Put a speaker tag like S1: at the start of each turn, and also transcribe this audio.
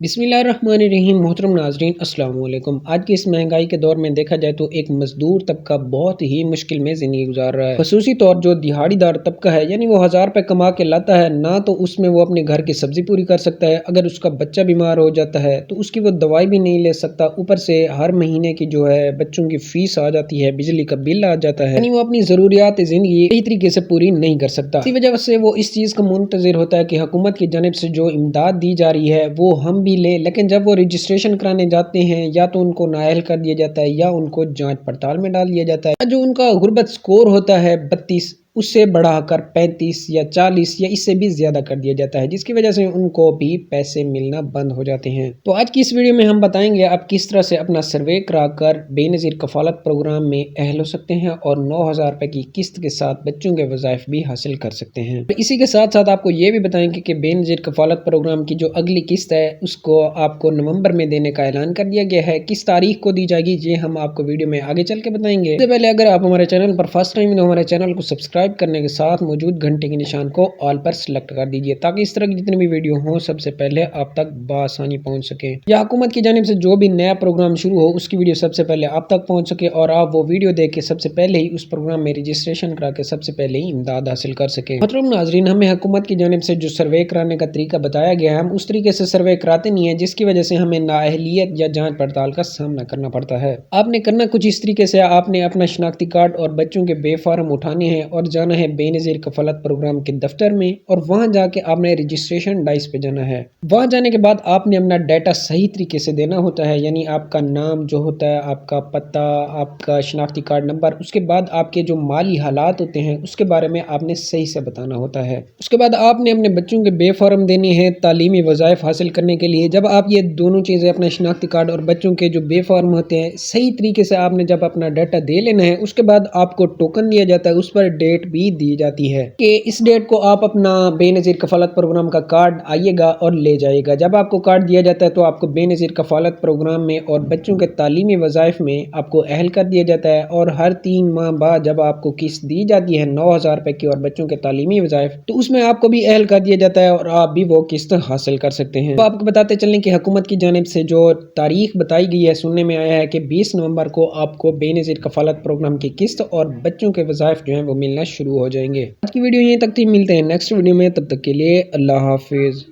S1: बिस्मिल्लाहिर्रहमानिर्रहीम। मोहतरम नाजरीन, अस्सलाम वालेकुम। आज की इस महंगाई के दौर में देखा जाए तो एक मजदूर तबका बहुत ही मुश्किल में जिंदगी गुजार रहा है। खसूसी तौर जो दिहाड़ीदार तबका है, यानी वो 1000 रुपए कमा के लाता है, ना तो उसमें वो अपने घर की सब्जी पूरी कर सकता है। अगर उसका बच्चा बीमार हो जाता है तो उसकी वो दवाई भी नहीं ले सकता। ऊपर से हर महीने की जो है बच्चों की फीस आ जाती है, बिजली का बिल आ जाता है, यानी वो अपनी जरूरियात जिंदगी सही तरीके से पूरी नहीं कर सकता। इसी वजह से वो इस चीज का मुंतजिर होता है कि हुकूमत की जानिब से जो इमदाद दी जा रही है वो हम भी ले। लेकिन जब वो रजिस्ट्रेशन कराने जाते हैं, या तो उनको नाअहल कर दिया जाता है या उनको जांच पड़ताल में डाल दिया जाता है। जो उनका गुर्बत स्कोर होता है 32, उससे बढ़ाकर 35 या 40 या इससे भी ज्यादा कर दिया जाता है, जिसकी वजह से उनको भी पैसे मिलना बंद हो जाते हैं। तो आज की इस वीडियो में हम बताएंगे आप किस तरह से अपना सर्वे कराकर बेनजीर कफालत प्रोग्राम में अहल हो सकते हैं और 9000 रुपए की किस्त के साथ बच्चों के वज़ाइफ भी हासिल कर सकते हैं। तो इसी के साथ साथ आपको ये भी बताएंगे कि बेनजीर कफालत प्रोग्राम की जो अगली किस्त है उसको आपको नवंबर में देने का ऐलान कर दिया गया है। किस तारीख को दी जाएगी ये हम आपको वीडियो में आगे चल के बताएंगे। इससे पहले अगर आप हमारे चैनल पर फर्स्ट टाइम तो हमारे चैनल को सब्सक्राइब करने के साथ मौजूद घंटे के निशान को ऑल पर सिलेक्ट कर दीजिए, ताकि इस तरह की जितने भी वीडियो हो सबसे पहले आप तक बआसानी पहुंच सके, या हुकूमत की जानिब से जो भी नया प्रोग्राम शुरू हो उसकी वीडियो सबसे पहले आप तक पहुंच सके और आप वो वीडियो देख के सबसे पहले ही उस प्रोग्राम में रजिस्ट्रेशन करा के सबसे पहले ही इमदाद हासिल कर सके। मोहतरम नाजरीन, हमें हुकूमत की जानिब से जो सर्वे कराने का तरीका बताया गया है, हम उस तरीके से सर्वे कराते नहीं है, जिसकी वजह से हमें नाअहलियत या जांच पड़ताल का सामना करना पड़ता है। आपने करना कुछ इस तरीके से, आपने अपना शनाख्ती कार्ड और बच्चों के बे फार्म उठाने हैं और जाना है बेनजीर कफालत प्रोग्राम के दफ्तर में, और वहां जाके आपने रजिस्ट्रेशन डाइस पे जाना है। वहां जाने के बाद आपने अपना डाटा सही तरीके से देना होता है, यानी आपका नाम जो होता है, आपका पता, आपका शनाख्ती कार्ड नंबर, उसके बाद आपके जो माली हालात होते हैं उसके बारे में आपने सही से बताना होता है। उसके बाद आपने अपने बच्चों के बे फार्म देने हैं तालीमी वज़ाइफ हासिल करने के लिए। जब आप ये दोनों चीज़ें, अपना शनाख्ती कार्ड और बच्चों के जो बे फार्म होते हैं, सही तरीके से आपने जब अपना डाटा दे लेना है, उसके बाद आपको टोकन दिया जाता है, उस पर डेट भी दी जाती है कि इस डेट को आप अपना बेनजीर कफालत प्रोग्राम का कार्ड आइएगा और ले जाएगा। जब आपको कार्ड दिया जाता है तो आपको बेनजीर कफालत प्रोग्राम में और बच्चों के तालीमी वज़ाइफ में आपको अहल कर दिया जाता है, और हर 3 माह बाद जब आपको किस्त दी जाती है 9000 रुपए की और बच्चों के तालीमी वज़ाइफ, तो उसमें आपको भी अहल कर दिया जाता है और आप भी वो किस्त हासिल कर सकते हैं। तो आपको बताते चलें कि हुकूमत की जानिब से जो तारीख बताई गई है, सुनने में आया है कि 20 नवंबर को आपको बेनजीर कफालत प्रोग्राम की किस्त और बच्चों के वज़ाइफ जो है वो मिलना शुरू हो जाएंगे। आज की वीडियो यहीं तक थी, मिलते हैं नेक्स्ट वीडियो में, तब तक के लिए अल्लाह हाफिज।